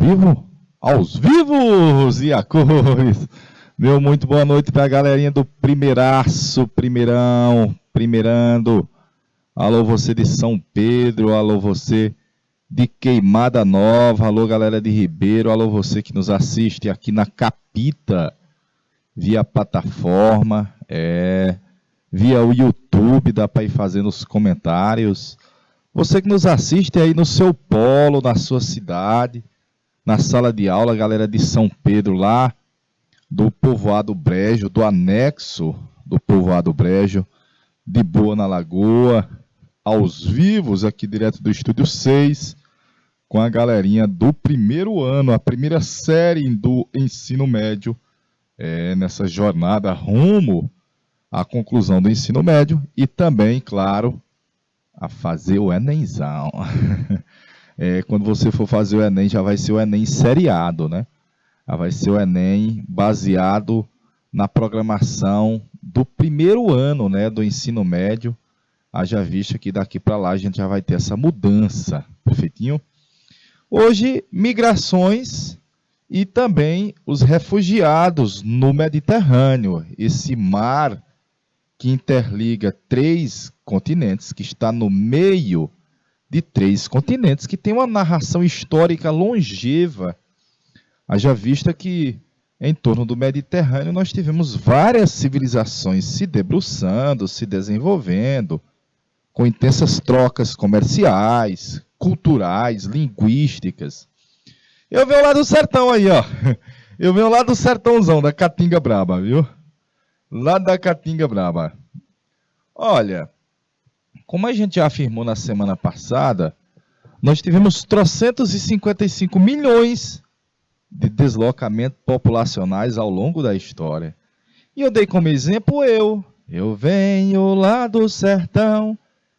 vivo? Aos vivos e a cores. Meu muito boa noite para a galerinha do Primeiraço, Primeirão, Primeirando. Alô você de São Pedro, alô você de Queimada Nova, alô galera de Ribeiro, alô você que nos assiste aqui na Capita, via plataforma, via o YouTube, dá para ir fazendo os comentários. Você que nos assiste aí no seu polo, na sua cidade, na sala de aula, galera de São Pedro lá, do Povoado Brejo, do anexo do Povoado Brejo, de Boa na Lagoa, aos vivos aqui direto do Estúdio 6, com a galerinha do primeiro ano, a primeira série do ensino médio, nessa jornada rumo à conclusão do ensino médio e também, claro, a fazer o Enemzão. Quando você for fazer o Enem, já vai ser o Enem seriado, né? Já vai ser o Enem baseado na programação do primeiro ano, né, do ensino médio. Haja vista que daqui para lá a gente já vai ter essa mudança, perfeitinho? Hoje, migrações e também os refugiados no Mediterrâneo, esse mar que interliga 3 continentes, que está no meio de 3 continentes, que tem uma narração histórica longeva. Haja vista que em torno do Mediterrâneo nós tivemos várias civilizações se debruçando, se desenvolvendo, com intensas trocas comerciais, culturais, linguísticas. Eu venho lá do sertão aí, ó. Eu venho lá do sertãozão, da Caatinga Braba, viu? Lá da Caatinga Braba. Olha, como a gente já afirmou na semana passada, nós tivemos 355 milhões de deslocamentos populacionais ao longo da história. E eu dei como exemplo eu venho lá do sertão,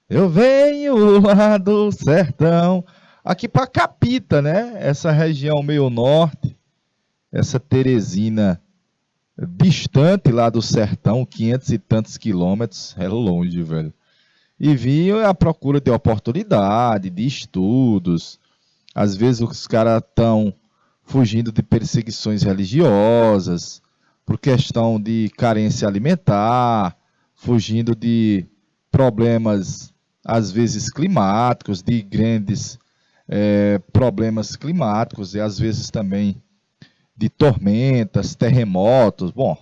eu venho lá do sertão, aqui para Capita, né? Essa região meio norte, essa Teresina distante lá do sertão, 500 e tantos quilômetros, é longe, velho. E vinha à procura de oportunidade, de estudos. Às vezes os caras estão fugindo de perseguições religiosas, por questão de carência alimentar, fugindo de problemas, às vezes climáticos, de grandes problemas climáticos, e às vezes também de tormentas, terremotos, bom,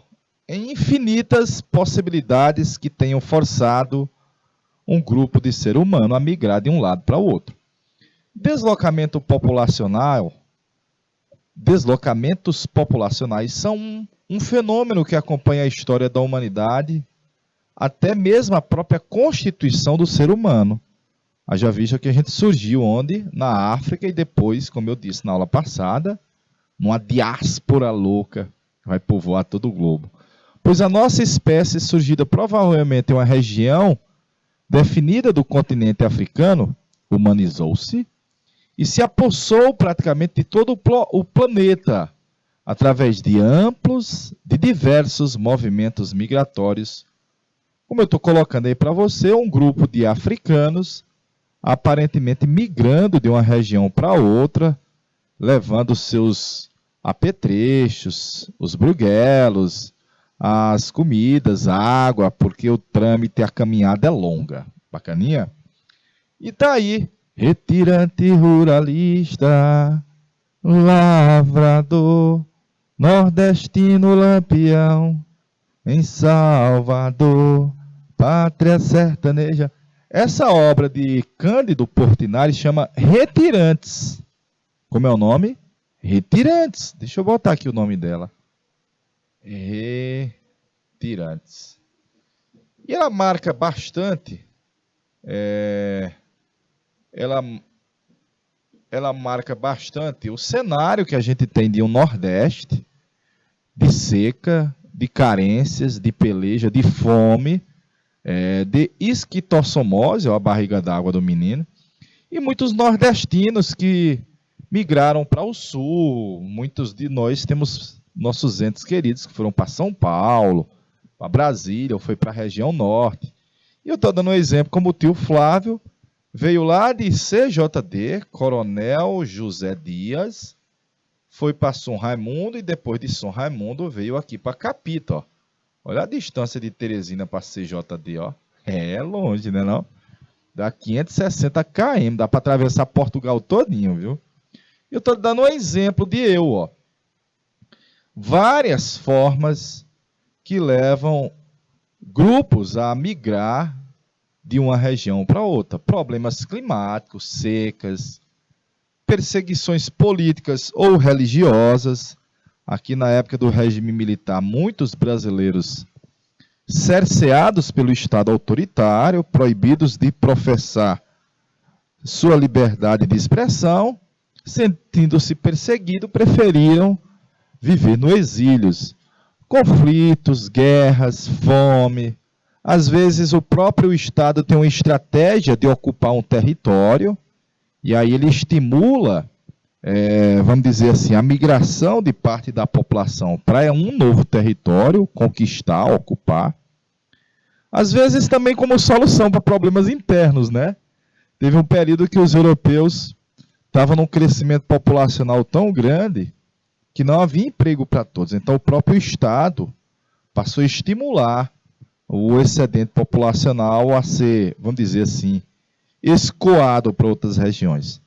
infinitas possibilidades que tenham forçado um grupo de ser humano a migrar de um lado para o outro. Deslocamentos populacionais são um fenômeno que acompanha a história da humanidade, até mesmo a própria constituição do ser humano. Haja vista que a gente surgiu onde? Na África e depois, como eu disse na aula passada, numa diáspora louca que vai povoar todo o globo. Pois a nossa espécie, surgida provavelmente em uma região definida do continente africano, humanizou-se e se apossou praticamente de todo o planeta, através de diversos movimentos migratórios. Como eu estou colocando aí para você, um grupo de africanos aparentemente migrando de uma região para outra, levando seus apetrechos, os bruguelos, as comidas, a água, porque o trâmite, a caminhada é longa. Bacaninha? E tá aí, retirante ruralista, lavrador, nordestino lampião, em Salvador, pátria sertaneja. Essa obra de Cândido Portinari chama Retirantes. Como é o nome? Retirantes. Deixa eu botar aqui o nome dela. Retirantes. E ela marca bastante, ela marca bastante o cenário que a gente tem de um Nordeste, de seca, de carências, de peleja, de fome, de esquistossomose, a barriga d'água do menino, e muitos nordestinos que migraram para o sul. Muitos de nós temos nossos entes queridos que foram para São Paulo, para Brasília, ou foi para a região norte. E eu estou dando um exemplo, como o tio Flávio veio lá de CJD, Coronel José Dias, foi para São Raimundo e depois de São Raimundo veio aqui para Capita, ó. Olha a distância de Teresina para CJD, ó. É longe, né não? Dá 560 km, dá para atravessar Portugal todinho, viu? Eu estou dando um exemplo de ó. Várias formas que levam grupos a migrar de uma região para outra. Problemas climáticos, secas, perseguições políticas ou religiosas. Aqui na época do regime militar, muitos brasileiros cerceados pelo Estado autoritário, proibidos de professar sua liberdade de expressão, sentindo-se perseguidos, preferiram viver no exílio. Conflitos, guerras, fome. Às vezes o próprio Estado tem uma estratégia de ocupar um território, e aí ele estimula, vamos dizer assim, a migração de parte da população para um novo território, conquistar, ocupar. Às vezes também como solução para problemas internos, né? Teve um período que os europeus estavam num crescimento populacional tão grande que não havia emprego para todos. Então o próprio Estado passou a estimular o excedente populacional a ser, vamos dizer assim, escoado para outras regiões.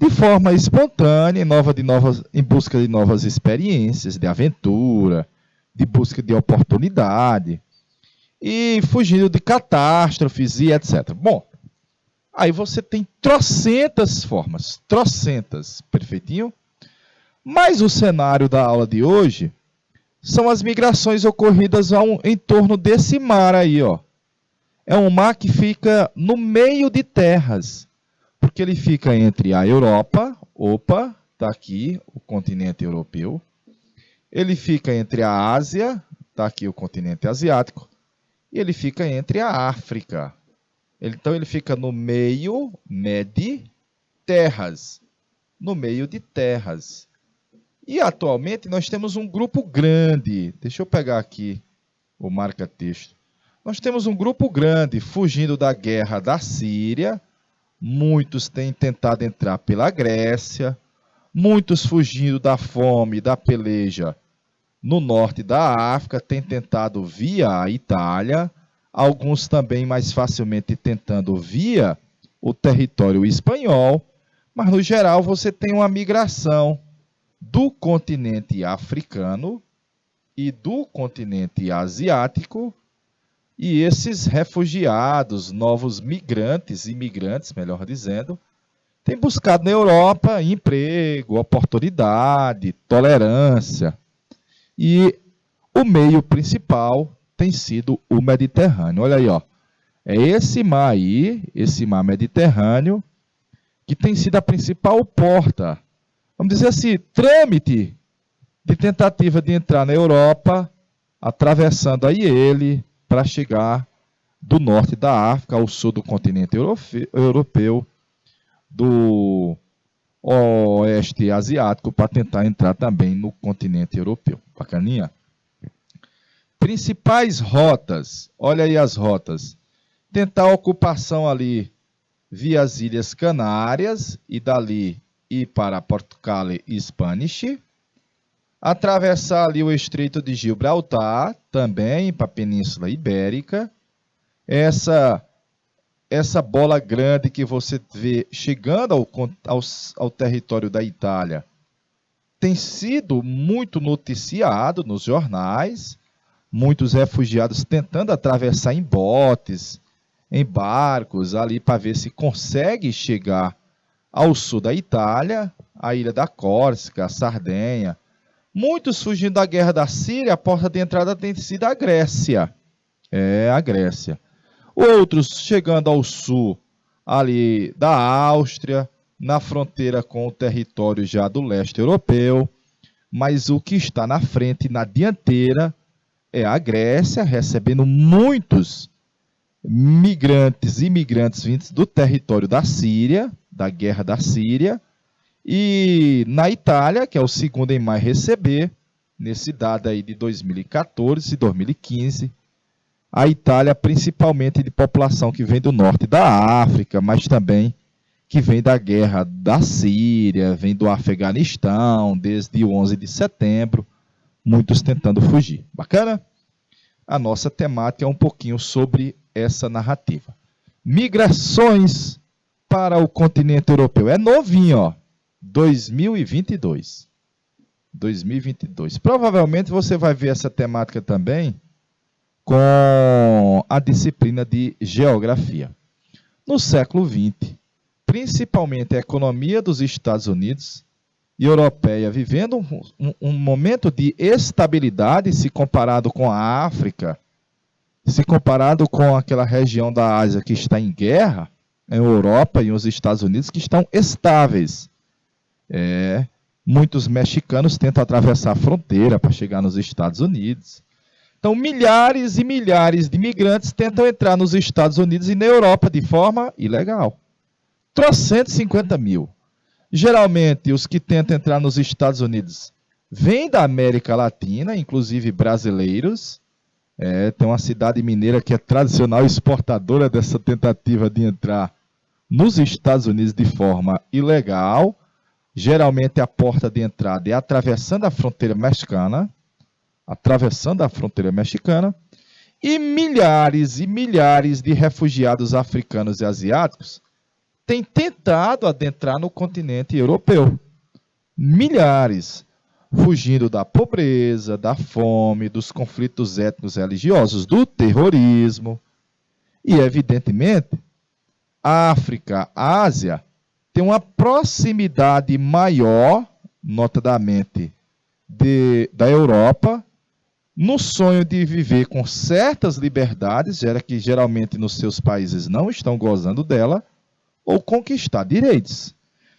De forma espontânea, em busca de novas experiências, de aventura, de busca de oportunidade, e fugindo de catástrofes e etc. Bom, aí você tem trocentas formas, perfeitinho? Mas o cenário da aula de hoje são as migrações ocorridas em torno desse mar aí, ó. É um mar que fica no meio de terras, porque ele fica entre a Europa, está aqui o continente europeu, ele fica entre a Ásia, está aqui o continente asiático, e ele fica entre a África. Então ele fica no meio de terras, no meio de terras. E atualmente nós temos um grupo grande, deixa eu pegar aqui o marca-texto. Nós temos um grupo grande fugindo da guerra da Síria, muitos têm tentado entrar pela Grécia, muitos fugindo da fome, da peleja no norte da África, têm tentado via a Itália, alguns também mais facilmente tentando via o território espanhol, mas no geral você tem uma migração do continente africano e do continente asiático, e esses refugiados, novos imigrantes, melhor dizendo, têm buscado na Europa emprego, oportunidade, tolerância. E o meio principal tem sido o Mediterrâneo. Olha aí, ó. É esse mar aí, esse mar Mediterrâneo, que tem sido a principal porta, vamos dizer assim, trâmite de tentativa de entrar na Europa, atravessando aí ele para chegar do norte da África ao sul do continente europeu, do oeste asiático, para tentar entrar também no continente europeu. Bacaninha? Principais rotas, olha aí as rotas. Tentar a ocupação ali via as Ilhas Canárias e dali ir para Portugal e Spanish. Atravessar ali o Estreito de Gibraltar, também para a Península Ibérica. Essa bola grande que você vê chegando ao território da Itália tem sido muito noticiado nos jornais. Muitos refugiados tentando atravessar em botes, em barcos, ali para ver se consegue chegar ao sul da Itália, a ilha da Córcega, a Sardenha. Muitos fugindo da guerra da Síria, a porta de entrada tem sido a Grécia. A Grécia. Outros chegando ao sul, ali da Áustria, na fronteira com o território já do leste europeu. Mas o que está na frente, na dianteira, é a Grécia, recebendo muitos imigrantes vindos do território da Síria, da guerra da Síria. E na Itália, que é o segundo em mais receber, nesse dado aí de 2014 e 2015, a Itália principalmente de população que vem do norte da África, mas também que vem da guerra da Síria, vem do Afeganistão, desde o 11 de setembro, muitos tentando fugir. Bacana? A nossa temática é um pouquinho sobre essa narrativa. Migrações para o continente europeu. É novinho, ó. 2022. 2022. Provavelmente você vai ver essa temática também com a disciplina de geografia. No século XX, principalmente a economia dos Estados Unidos e europeia vivendo um momento de estabilidade se comparado com a África, se comparado com aquela região da Ásia que está em guerra, a Europa e os Estados Unidos que estão estáveis. Muitos mexicanos tentam atravessar a fronteira para chegar nos Estados Unidos. Então, milhares e milhares de imigrantes tentam entrar nos Estados Unidos e na Europa de forma ilegal. 350 mil. Geralmente, os que tentam entrar nos Estados Unidos vêm da América Latina, inclusive brasileiros. Tem uma cidade mineira que é tradicional exportadora dessa tentativa de entrar nos Estados Unidos de forma ilegal. Geralmente, a porta de entrada é atravessando a fronteira mexicana. E milhares de refugiados africanos e asiáticos têm tentado adentrar no continente europeu. Milhares, fugindo da pobreza, da fome, dos conflitos étnicos e religiosos, do terrorismo. E, evidentemente, a África, a Ásia, tem uma proximidade maior, notadamente, da Europa, no sonho de viver com certas liberdades, que geralmente nos seus países não estão gozando dela, ou conquistar direitos.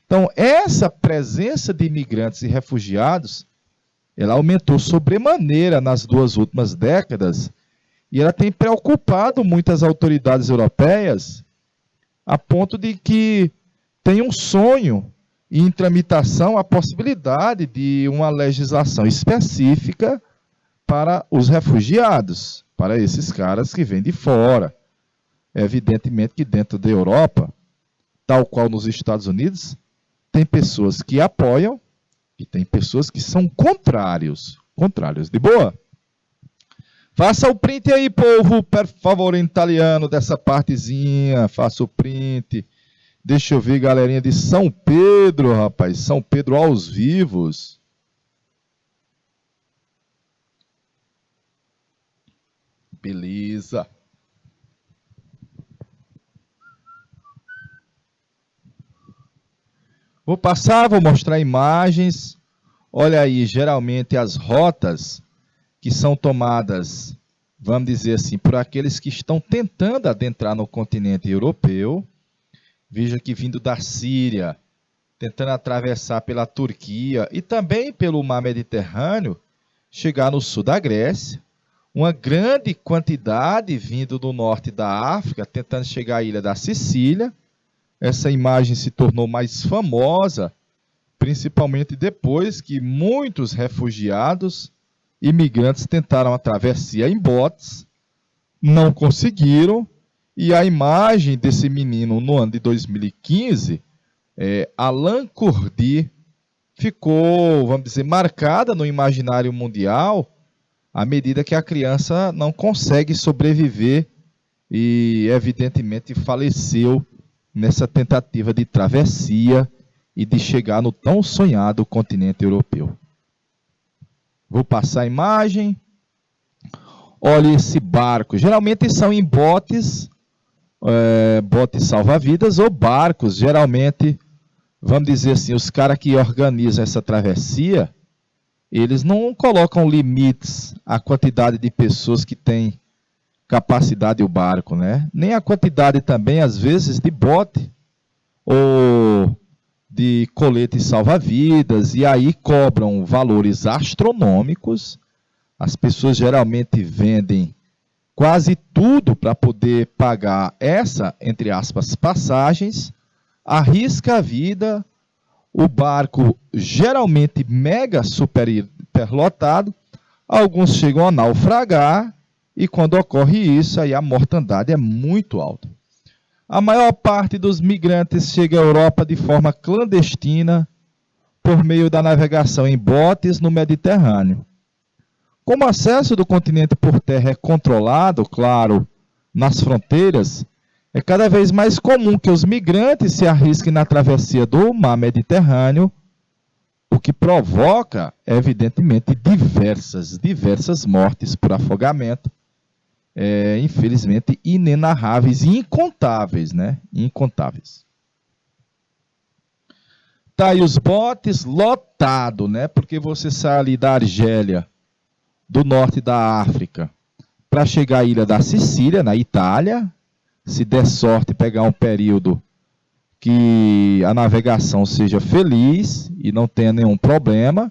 Então, essa presença de imigrantes e refugiados, ela aumentou sobremaneira nas 2 últimas décadas, e ela tem preocupado muitas autoridades europeias, a ponto de que tem um sonho em tramitação a possibilidade de uma legislação específica para os refugiados, para esses caras que vêm de fora. Evidentemente que dentro da Europa, tal qual nos Estados Unidos, tem pessoas que apoiam e tem pessoas que são contrários. De boa? Faça o print aí, povo, por favor, em italiano, dessa partezinha. Faça o print. Deixa eu ver, galerinha de São Pedro, rapaz. São Pedro aos vivos. Beleza. Vou mostrar imagens. Olha aí, geralmente as rotas que são tomadas, vamos dizer assim, por aqueles que estão tentando adentrar no continente europeu. Veja que vindo da Síria, tentando atravessar pela Turquia e também pelo mar Mediterrâneo, chegar no sul da Grécia. Uma grande quantidade vindo do norte da África, tentando chegar à ilha da Sicília. Essa imagem se tornou mais famosa, principalmente depois que muitos refugiados, imigrantes, tentaram a travessia em botes, não conseguiram, e a imagem desse menino no ano de 2015, Alain Kurdi, ficou, vamos dizer, marcada no imaginário mundial, à medida que a criança não consegue sobreviver e, evidentemente, faleceu nessa tentativa de travessia e de chegar no tão sonhado continente europeu. Vou passar a imagem. Olha esse barco. Geralmente são em botes, botes salva-vidas ou barcos. Geralmente, vamos dizer assim, os caras que organizam essa travessia, eles não colocam limites à quantidade de pessoas que tem capacidade o barco, né? Nem a quantidade também, às vezes, de bote ou de colete salva-vidas, e aí cobram valores astronômicos. As pessoas geralmente vendem quase tudo para poder pagar essa, entre aspas, passagens, arrisca a vida. O barco geralmente mega superlotado, alguns chegam a naufragar, e quando ocorre isso, aí a mortandade é muito alta. A maior parte dos migrantes chega à Europa de forma clandestina por meio da navegação em botes no Mediterrâneo. Como o acesso do continente por terra é controlado, claro, nas fronteiras, é cada vez mais comum que os migrantes se arrisquem na travessia do mar Mediterrâneo, o que provoca, evidentemente, diversas mortes por afogamento, infelizmente, inenarráveis e incontáveis, né? Incontáveis. Tá aí os botes lotados, né? Porque você sai ali da Argélia, do norte da África, para chegar à ilha da Sicília, na Itália, se der sorte pegar um período que a navegação seja feliz e não tenha nenhum problema,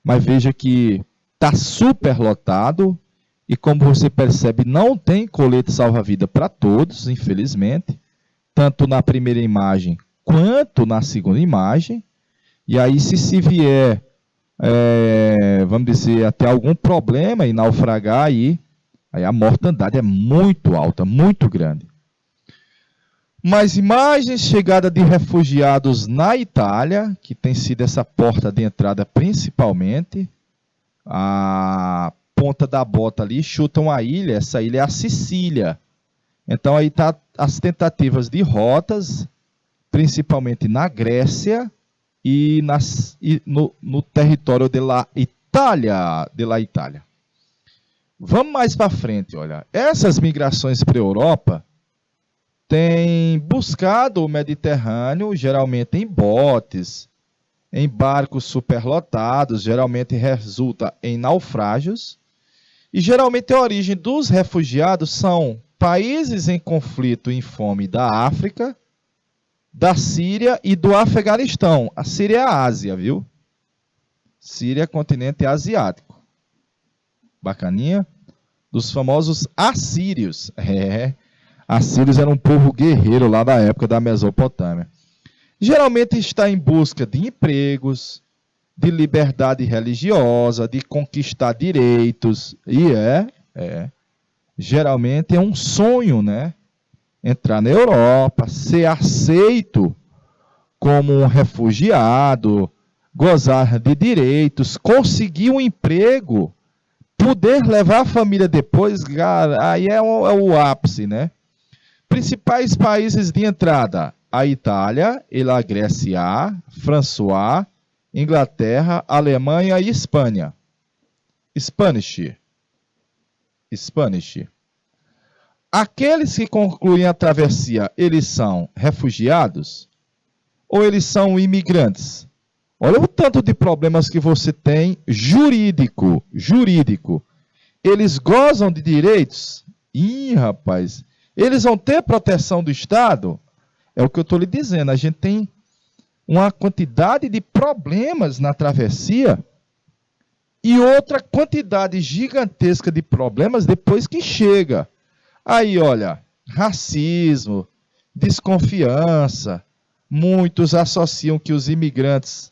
mas veja que está super lotado e, como você percebe, não tem colete salva-vida para todos, infelizmente, tanto na primeira imagem quanto na segunda imagem. E aí, se vier, vamos dizer, até algum problema e naufragar, aí a mortandade é muito alta, muito grande. Mas imagens chegada de refugiados na Itália, que tem sido essa porta de entrada principalmente, a ponta da bota ali chutam a ilha, essa ilha é a Sicília. Então aí tá as tentativas de rotas, principalmente na Grécia e no território da Itália. Vamos mais para frente, olha. Essas migrações para a Europa têm buscado o Mediterrâneo, geralmente em botes, em barcos superlotados, geralmente resulta em naufrágios, e geralmente a origem dos refugiados são países em conflito e em fome da África, da Síria e do Afeganistão. A Síria é a Ásia, viu? Síria é continente asiático. Bacaninha? Dos famosos assírios. Assírios era um povo guerreiro lá da época da Mesopotâmia. Geralmente está em busca de empregos, de liberdade religiosa, de conquistar direitos. E geralmente é um sonho, né? Entrar na Europa, ser aceito como um refugiado, gozar de direitos, conseguir um emprego, poder levar a família depois, aí é o ápice, né? Principais países de entrada: a Itália, a Grécia, François, Inglaterra, Alemanha e Espanha. Spanish. Aqueles que concluem a travessia, eles são refugiados ou eles são imigrantes? Olha o tanto de problemas que você tem jurídico. Eles gozam de direitos? Rapaz, eles vão ter proteção do Estado? É o que eu estou lhe dizendo. A gente tem uma quantidade de problemas na travessia e outra quantidade gigantesca de problemas depois que chega. Aí, olha, racismo, desconfiança. Muitos associam que os imigrantes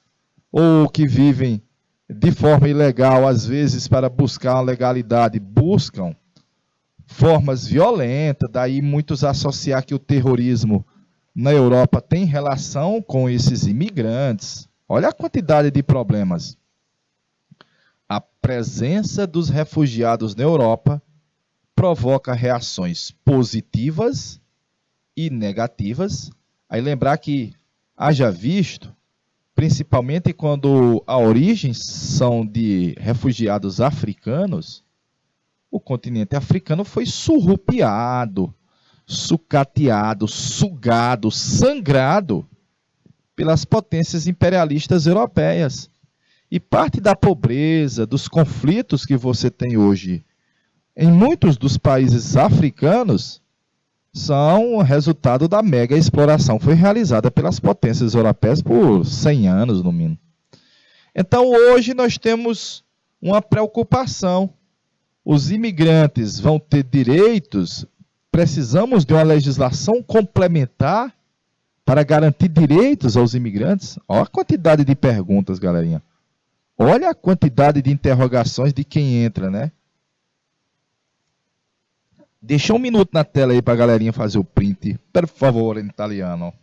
ou que vivem de forma ilegal, às vezes para buscar uma legalidade, buscam formas violentas. Daí muitos associar que o terrorismo na Europa tem relação com esses imigrantes. Olha a quantidade de problemas. A presença dos refugiados na Europa provoca reações positivas e negativas. Aí lembrar que, haja visto, principalmente quando a origem são de refugiados africanos, o continente africano foi surrupiado, sucateado, sugado, sangrado pelas potências imperialistas europeias. E parte da pobreza, dos conflitos que você tem hoje em muitos dos países africanos são resultado da mega exploração que foi realizada pelas potências europeias por 100 anos, no mínimo. Então, hoje nós temos uma preocupação. Os imigrantes vão ter direitos? Precisamos de uma legislação complementar para garantir direitos aos imigrantes? Olha a quantidade de perguntas, galerinha. Olha a quantidade de interrogações de quem entra, né? Deixa um minuto na tela aí pra galerinha fazer o print, por favor, em italiano.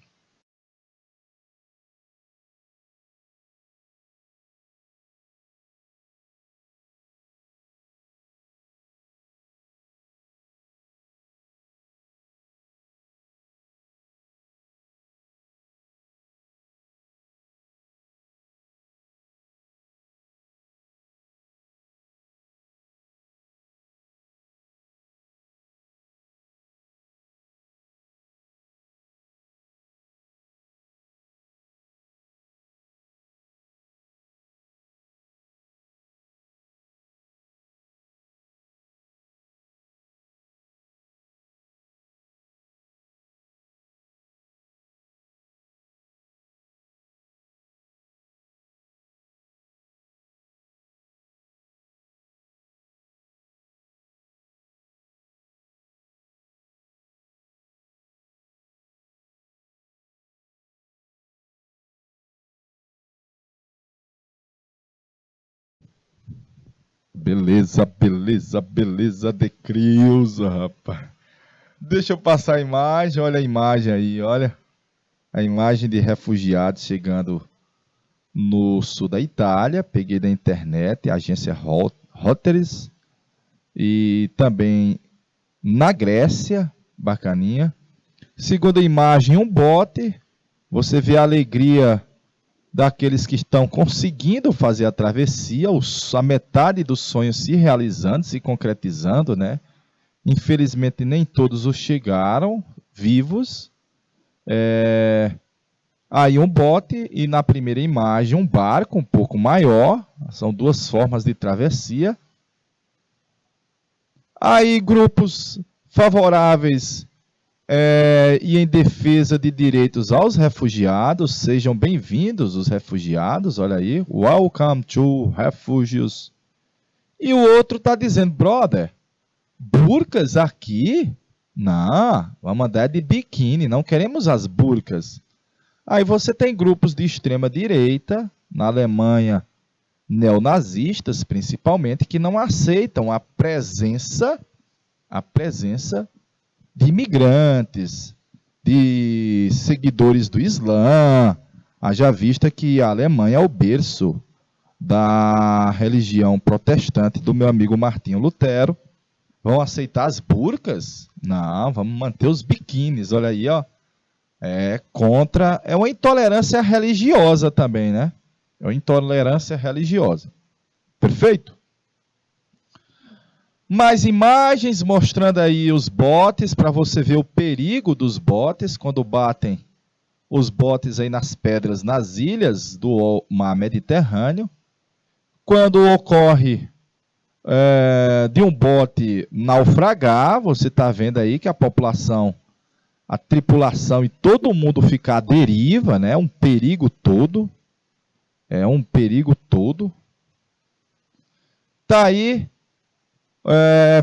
Beleza, beleza, beleza de Creuza, rapaz. Deixa eu passar a imagem, olha a imagem aí, olha. A imagem de refugiados chegando no sul da Itália, peguei da internet, a agência Reuters, e também na Grécia, bacaninha. Segunda imagem, um bote, você vê a alegria daqueles que estão conseguindo fazer a travessia, a metade do sonho se realizando, se concretizando, né? Infelizmente nem todos os chegaram vivos. Aí um bote e na primeira imagem um barco um pouco maior, são duas formas de travessia. Aí grupos favoráveis e em defesa de direitos aos refugiados, sejam bem-vindos os refugiados, olha aí, welcome to refugees. E o outro está dizendo, brother, burcas aqui? Não, vamos andar de biquíni, não queremos as burcas. Aí você tem grupos de extrema direita, na Alemanha, neonazistas principalmente, que não aceitam a presença de imigrantes, de seguidores do Islã. Haja vista que a Alemanha é o berço da religião protestante do meu amigo Martinho Lutero. Vão aceitar as burcas? Não, vamos manter os biquínis, olha aí, ó. É uma intolerância religiosa também, né? É uma intolerância religiosa. Perfeito? Mais imagens mostrando aí os botes, para você ver o perigo dos botes, quando batem os botes aí nas pedras, nas ilhas do mar Mediterrâneo. Quando ocorre de um bote naufragar, você está vendo aí que a população, a tripulação e todo mundo ficar à deriva, né? Um perigo todo. É um perigo todo. Tá aí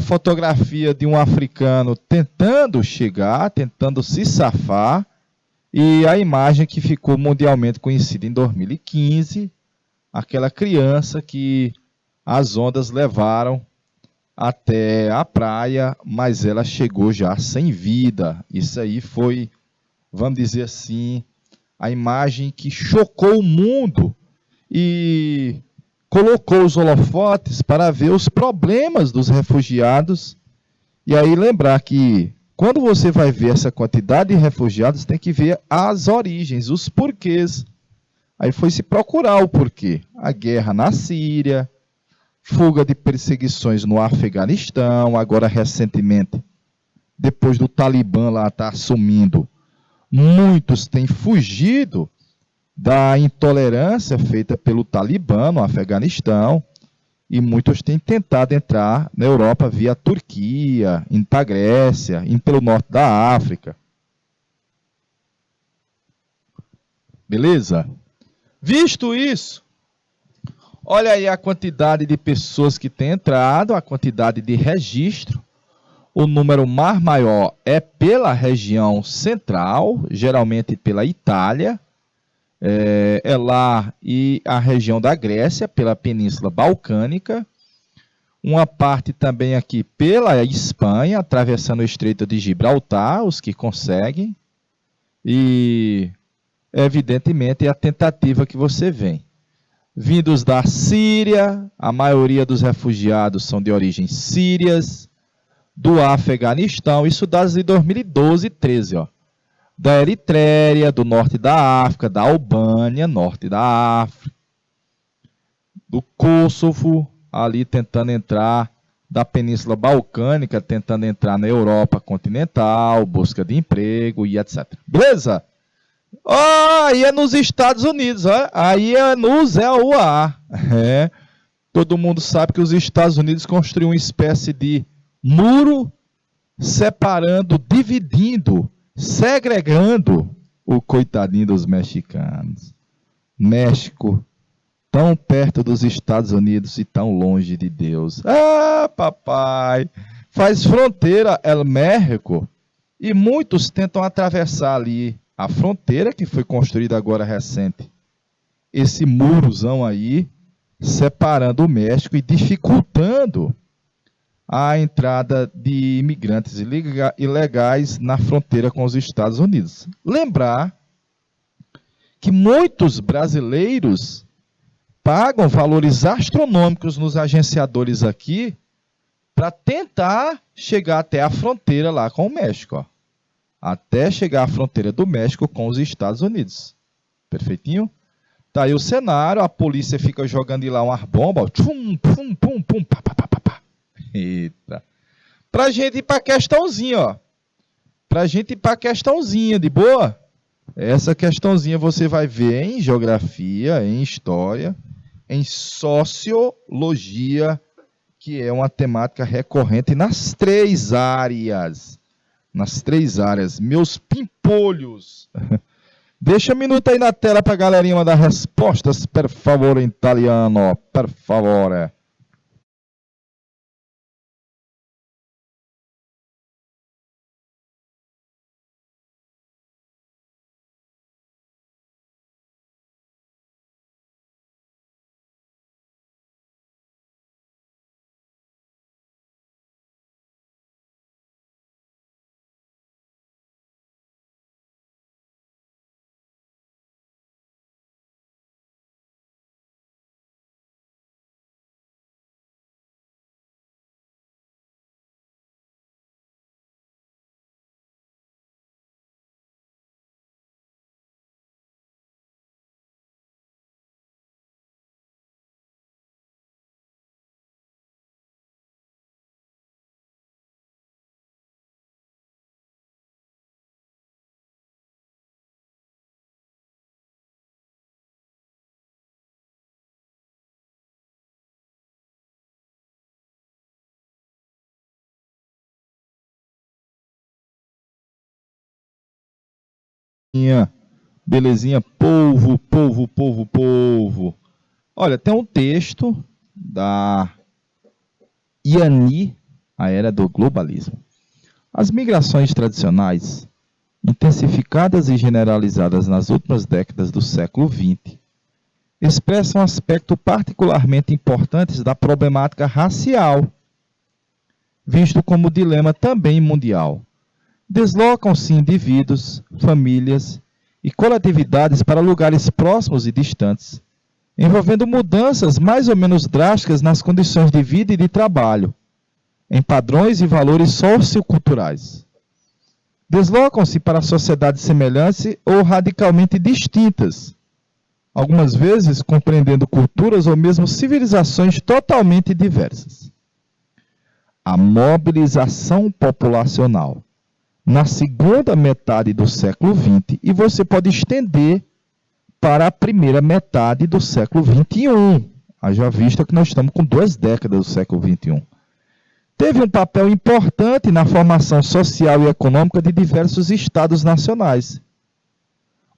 fotografia de um africano tentando chegar, tentando se safar, e a imagem que ficou mundialmente conhecida em 2015, aquela criança que as ondas levaram até a praia, mas ela chegou já sem vida. Isso aí foi, vamos dizer assim, a imagem que chocou o mundo e colocou os holofotes para ver os problemas dos refugiados. E aí lembrar que quando você vai ver essa quantidade de refugiados, tem que ver as origens, os porquês. Aí foi se procurar o porquê. A guerra na Síria, fuga de perseguições no Afeganistão, agora recentemente, depois do Talibã lá estar assumindo, muitos têm fugido da intolerância feita pelo Talibã no Afeganistão, e muitos têm tentado entrar na Europa via Turquia, indo para a Grécia, indo pelo norte da África. Beleza? Visto isso, olha aí a quantidade de pessoas que têm entrado, a quantidade de registro. O número mais maior é pela região central, geralmente pela Itália, lá e a região da Grécia, pela Península Balcânica. uma parte também aqui pela Espanha, atravessando o Estreito de Gibraltar, os que conseguem, e evidentemente é a tentativa que você vem. Vindos da Síria, a maioria dos refugiados são de origens sírias, do Afeganistão, isso desde 2012 e 13, ó. Da Eritreia, do norte da África, da Albânia, norte da África, do Kosovo, ali tentando entrar, da Península Balcânica, tentando entrar na Europa continental, busca de emprego e etc. Beleza? Aí é nos Estados Unidos, ó. Aí é no Zé UA. É. Todo mundo sabe que os Estados Unidos construíram uma espécie de muro separando, dividindo, segregando o coitadinho dos mexicanos. México, tão perto dos Estados Unidos e tão longe de Deus. Ah, papai, faz fronteira El México e muitos tentam atravessar ali a fronteira que foi construída agora recente. Esse murozão aí, separando o México e dificultando a entrada de imigrantes ilegais na fronteira com os Estados Unidos. Lembrar que muitos brasileiros pagam valores astronômicos nos agenciadores aqui para tentar chegar até a fronteira lá com o México, ó. Até chegar à fronteira do México com os Estados Unidos. Perfeitinho? Tá aí o cenário, a polícia fica jogando de lá uma bomba, ó. Tchum, pum, pum, pum, pá, pá, pá, pá, pá. Eita. Pra gente ir pra questãozinha, ó. Pra gente ir pra questãozinha, de boa? Essa questãozinha você vai ver em geografia, em história, em sociologia, que é uma temática recorrente nas três áreas. Nas três áreas. Meus pimpolhos. Deixa um minuto aí na tela pra galerinha mandar respostas, per favore, em italiano, per favore. Belezinha, povo, povo, povo, povo. Olha, tem um texto da Iani, a Era do Globalismo. As migrações tradicionais, intensificadas e generalizadas nas últimas décadas do século XX, expressam aspectos particularmente importantes da problemática racial, visto como dilema também mundial. Deslocam-se indivíduos, famílias e coletividades para lugares próximos e distantes, envolvendo mudanças mais ou menos drásticas nas condições de vida e de trabalho, em padrões e valores socioculturais. Deslocam-se para sociedades semelhantes ou radicalmente distintas, algumas vezes compreendendo culturas ou mesmo civilizações totalmente diversas. A mobilização populacional na segunda metade do século XX, e você pode estender para a primeira metade do século XXI, haja vista que nós estamos com 2 décadas do século XXI. Teve um papel importante na formação social e econômica de diversos estados nacionais.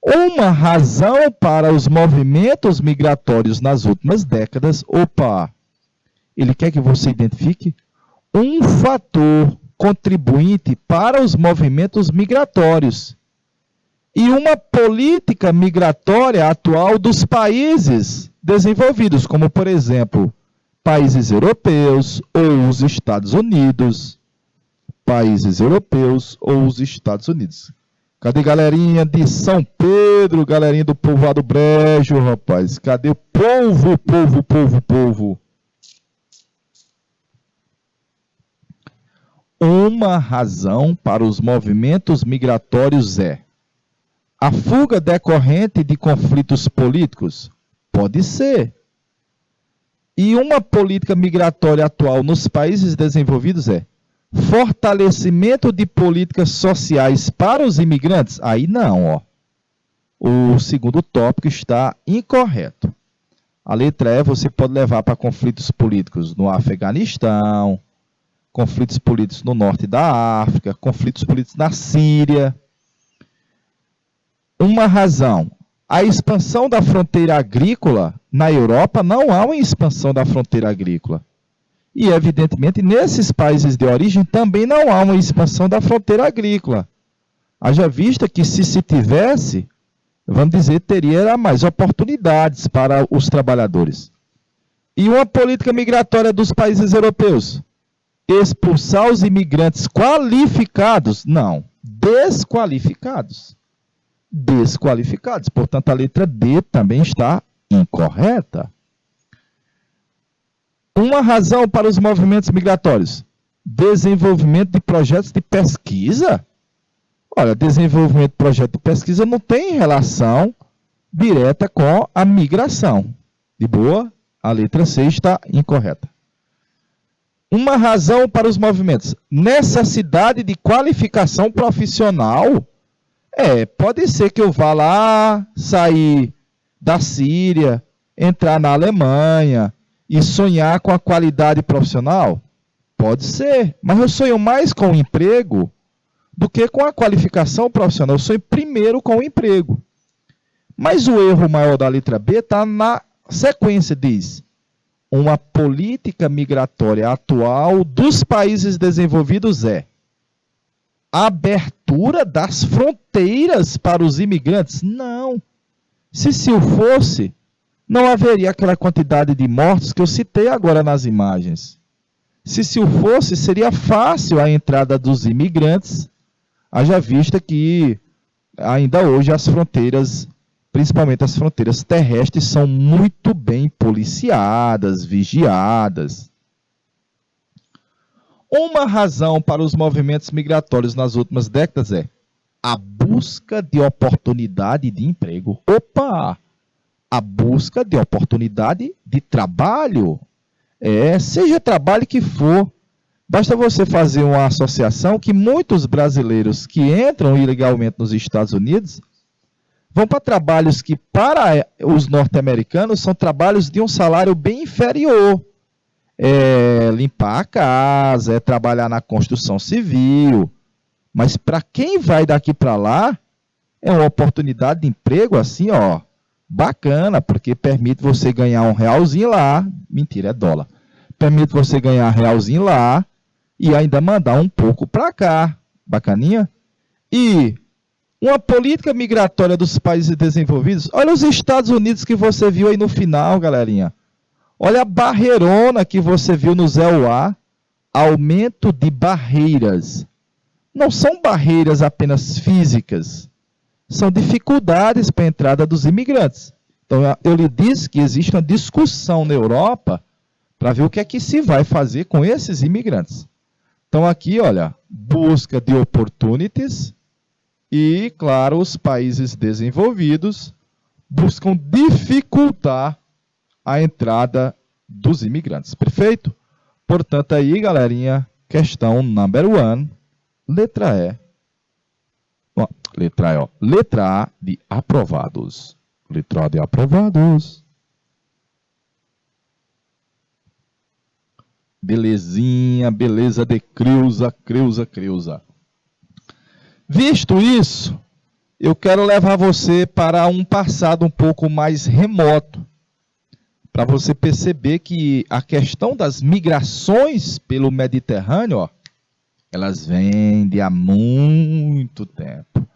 Uma razão para os movimentos migratórios nas últimas décadas, ele quer que você identifique um fator contribuinte para os movimentos migratórios e uma política migratória atual dos países desenvolvidos, como, por exemplo, Países europeus ou os Estados Unidos. Países europeus ou os Estados Unidos. Cadê galerinha de São Pedro, galerinha do povoado Brejo, rapaz? Cadê o povo, povo, povo, povo? Uma razão para os movimentos migratórios é a fuga decorrente de conflitos políticos? Pode ser. E uma política migratória atual nos países desenvolvidos é fortalecimento de políticas sociais para os imigrantes? Aí não, ó. O segundo tópico está incorreto. A letra E você pode levar para conflitos políticos no Afeganistão, conflitos políticos no norte da África, conflitos políticos na Síria. Uma razão, a expansão da fronteira agrícola na Europa, não há uma expansão da fronteira agrícola. E, evidentemente, nesses países de origem também não há uma expansão da fronteira agrícola. Haja vista que se tivesse, vamos dizer, teria mais oportunidades para os trabalhadores. E uma política migratória dos países europeus? Expulsar os imigrantes qualificados? Não, desqualificados. Desqualificados. Portanto, a letra D também está incorreta. Uma razão para os movimentos migratórios? Desenvolvimento de projetos de pesquisa? Olha, desenvolvimento de projeto de pesquisa não tem relação direta com a migração. De boa, a letra C está incorreta. Uma razão para os movimentos? Necessidade de qualificação profissional? Pode ser que eu vá lá, sair da Síria, entrar na Alemanha e sonhar com a qualidade profissional? Pode ser, mas eu sonho mais com o emprego do que com a qualificação profissional. Eu sonho primeiro com o emprego. Mas o erro maior da letra B está na sequência, diz: uma política migratória atual dos países desenvolvidos é abertura das fronteiras para os imigrantes? Não. Se o fosse, não haveria aquela quantidade de mortos que eu citei agora nas imagens. Se o fosse, seria fácil a entrada dos imigrantes, haja vista que ainda hoje as fronteiras, principalmente as fronteiras terrestres, são muito bem policiadas, vigiadas. Uma razão para os movimentos migratórios nas últimas décadas é a busca de oportunidade de emprego. Opa! A busca de oportunidade de trabalho. Seja trabalho que for. Basta você fazer uma associação que muitos brasileiros que entram ilegalmente nos Estados Unidos vão para trabalhos que, para os norte-americanos, são trabalhos de um salário bem inferior. Limpar a casa, trabalhar na construção civil. Mas para quem vai daqui para lá, é uma oportunidade de emprego assim, ó, bacana, porque permite você ganhar um realzinho lá. Mentira, é dólar. Permite você ganhar um realzinho lá e ainda mandar um pouco para cá. Bacaninha? E uma política migratória dos países desenvolvidos. Olha os Estados Unidos que você viu aí no final, galerinha. Olha a barreirona que você viu no Zé UA. Aumento de barreiras. Não são barreiras apenas físicas. São dificuldades para a entrada dos imigrantes. Então, eu lhe disse que existe uma discussão na Europa para ver o que é que se vai fazer com esses imigrantes. Então, aqui, olha, busca de opportunities e, claro, os países desenvolvidos buscam dificultar a entrada dos imigrantes. Perfeito? Portanto, aí, galerinha, questão number 1, letra E. Letra E, ó. Letra A de aprovados. Letra A de aprovados. Belezinha, beleza de Creuza, Creuza, Creuza. Visto isso, eu quero levar você para um passado um pouco mais remoto, para você perceber que a questão das migrações pelo Mediterrâneo, ó, elas vêm de há muito tempo.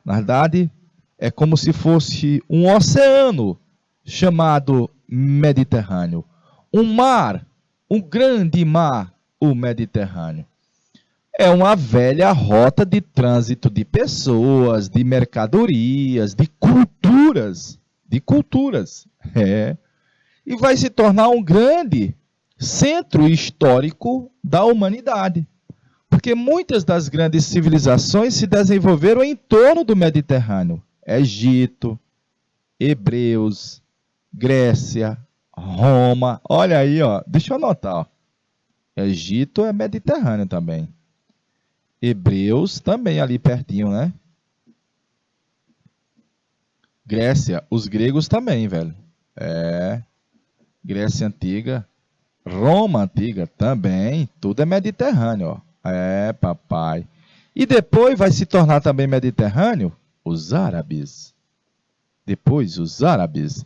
Na verdade, é como se fosse um oceano chamado Mediterrâneo, Um mar, um grande mar, o Mediterrâneo. É uma velha rota de trânsito de pessoas, de mercadorias, de culturas. De culturas. E vai se tornar um grande centro histórico da humanidade. Porque muitas das grandes civilizações se desenvolveram em torno do Mediterrâneo. Egito, hebreus, Grécia, Roma. Olha aí, ó. Deixa eu anotar. Ó. Egito é Mediterrâneo também. Hebreus também ali pertinho, né? Grécia, os gregos também, velho. Grécia Antiga, Roma Antiga também, tudo é Mediterrâneo, ó. Papai. E depois vai se tornar também Mediterrâneo os árabes. Depois os árabes.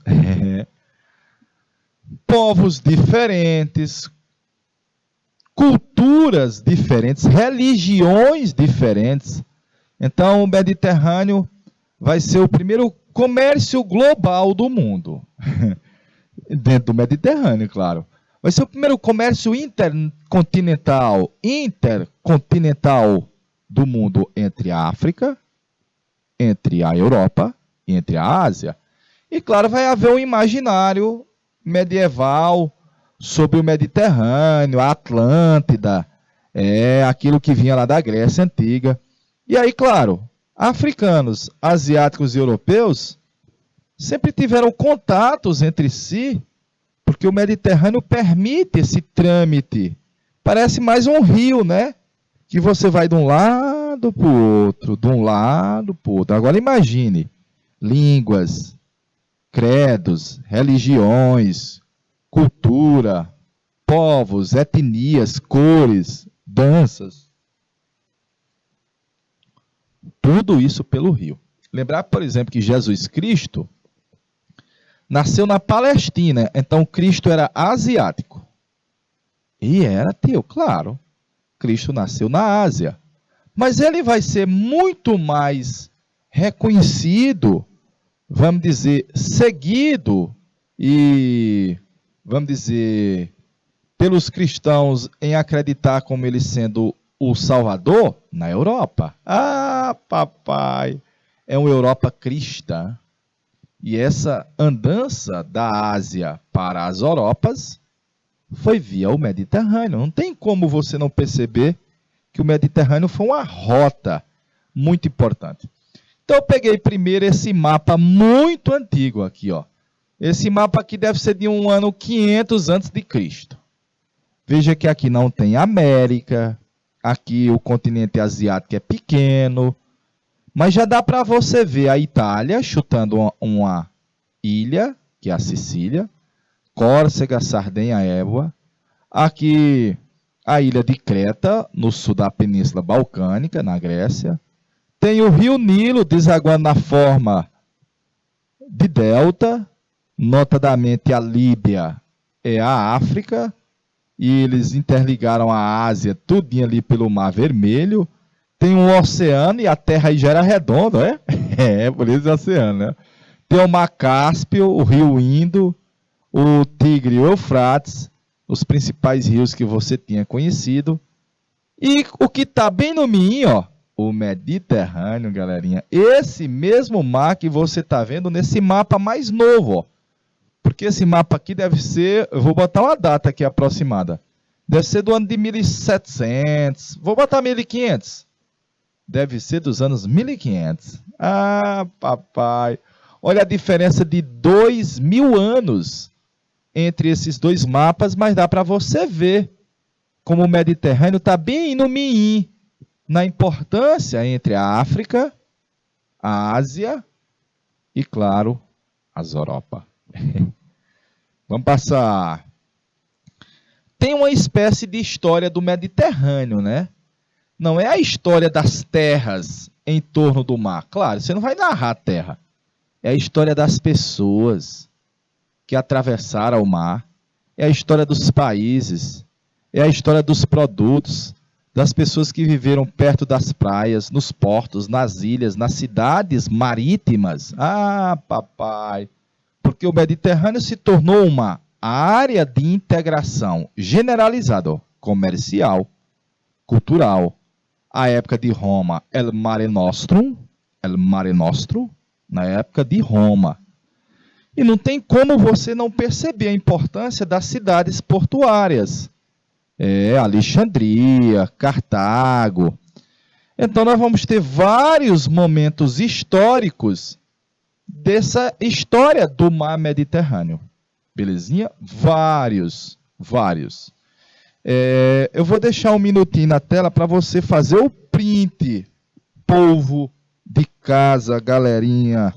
Povos diferentes, culturas diferentes, religiões diferentes. Então o Mediterrâneo vai ser o primeiro comércio global do mundo. Dentro do Mediterrâneo, claro. Vai ser o primeiro comércio intercontinental do mundo entre a África, entre a Europa e entre a Ásia. E, claro, vai haver um imaginário medieval sobre o Mediterrâneo, a Atlântida, aquilo que vinha lá da Grécia Antiga. E aí, claro, africanos, asiáticos e europeus sempre tiveram contatos entre si, porque o Mediterrâneo permite esse trâmite. Parece mais um rio, né? Que você vai de um lado para o outro, de um lado para o outro. Agora imagine, línguas, credos, religiões, cultura, povos, etnias, cores, danças. Tudo isso pelo rio. Lembrar, por exemplo, que Jesus Cristo nasceu na Palestina, então Cristo era asiático. E era ateu, claro. Cristo nasceu na Ásia. Mas ele vai ser muito mais reconhecido, vamos dizer, seguido e, vamos dizer, pelos cristãos em acreditar como ele sendo o Salvador na Europa. Ah, papai, é uma Europa cristã. E essa andança da Ásia para as Europas foi via o Mediterrâneo. Não tem como você não perceber que o Mediterrâneo foi uma rota muito importante. Então eu peguei primeiro esse mapa muito antigo aqui, ó. Esse mapa aqui deve ser de um ano 500 a.C. Veja que aqui não tem América, aqui o continente asiático é pequeno, mas já dá para você ver a Itália chutando uma ilha, que é a Sicília, Córcega, Sardenha, Évola. Aqui a ilha de Creta, no sul da Península Balcânica, na Grécia. Tem o rio Nilo desaguando na forma de delta, notadamente a Líbia é a África, e eles interligaram a Ásia tudinho ali pelo Mar Vermelho. Tem um oceano e a Terra aí já era redonda, por isso é oceano, né? Tem o Mar Cáspio, o rio Indo, o Tigre e o Eufrates, os principais rios que você tinha conhecido. E o que está bem no meio, ó, o Mediterrâneo, galerinha. Esse mesmo mar que você está vendo nesse mapa mais novo, ó. Porque esse mapa aqui deve ser, eu vou botar uma data aqui aproximada. Deve ser do ano de 1700, vou botar 1500. Deve ser dos anos 1500. Ah, papai. Olha a diferença de 2000 anos entre esses dois mapas, mas dá para você ver como o Mediterrâneo está bem no meio, na importância entre a África, a Ásia e, claro, as Europa. Vamos passar. Tem uma espécie de história do Mediterrâneo, né? Não é a história das terras em torno do mar. Claro, você não vai narrar a terra. É a história das pessoas que atravessaram o mar. É a história dos países. É a história dos produtos, das pessoas que viveram perto das praias, nos portos, nas ilhas, nas cidades marítimas. Ah, papai! Porque o Mediterrâneo se tornou uma área de integração generalizada, comercial, cultural. A época de Roma, El Mare Nostrum, na época de Roma. E não tem como você não perceber a importância das cidades portuárias. Alexandria, Cartago. Então nós vamos ter vários momentos históricos dessa história do mar Mediterrâneo. Belezinha? Vários. Eu vou deixar um minutinho na tela para você fazer o print, povo de casa, galerinha.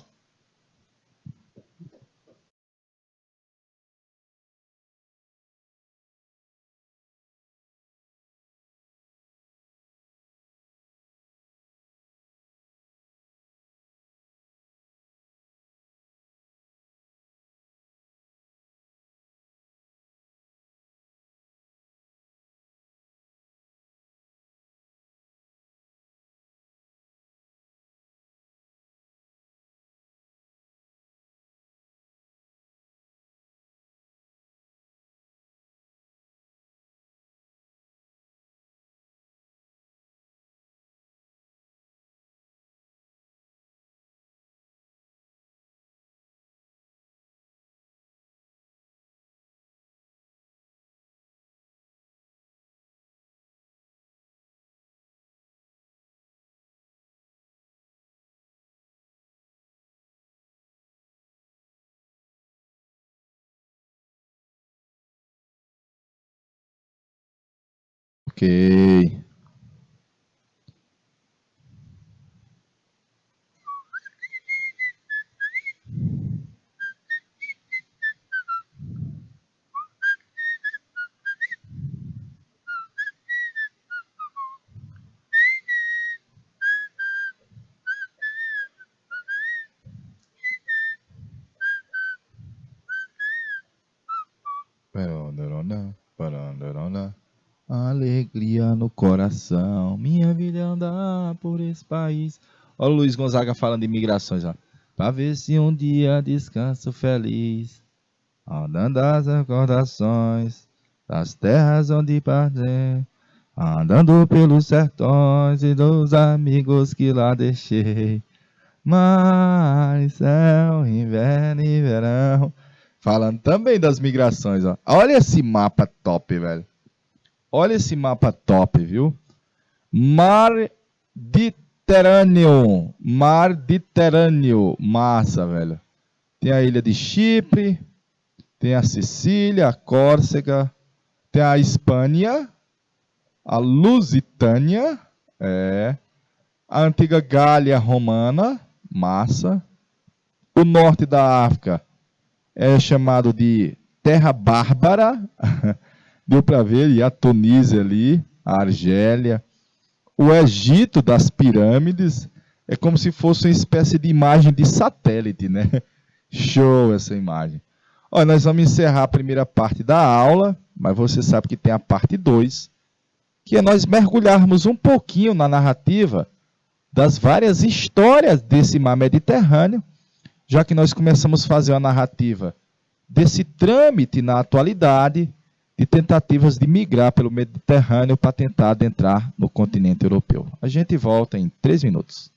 Ok. Alegria no coração, minha vida é andar por esse país. Olha o Luiz Gonzaga falando de migrações, ó. Pra ver se um dia descanso feliz, andando as recordações das terras onde parti, andando pelos sertões e dos amigos que lá deixei. Mar, céu, inverno e verão. Falando também das migrações, ó. Olha esse mapa top, velho. Olha esse mapa top, viu? Mar Mediterrâneo. Massa, velho. Tem a ilha de Chipre, tem a Sicília, a Córcega, tem a Espanha, a Lusitânia, a antiga Gália Romana, massa. O norte da África é chamado de Terra Bárbara, deu para ver, e a Tunísia ali, a Argélia. O Egito das pirâmides é como se fosse uma espécie de imagem de satélite, né? Show essa imagem. Olha, nós vamos encerrar a primeira parte da aula, mas você sabe que tem a parte 2, que é nós mergulharmos um pouquinho na narrativa das várias histórias desse mar Mediterrâneo, já que nós começamos a fazer a narrativa desse trâmite na atualidade de tentativas de migrar pelo Mediterrâneo para tentar adentrar no continente europeu. A gente volta em 3 minutos.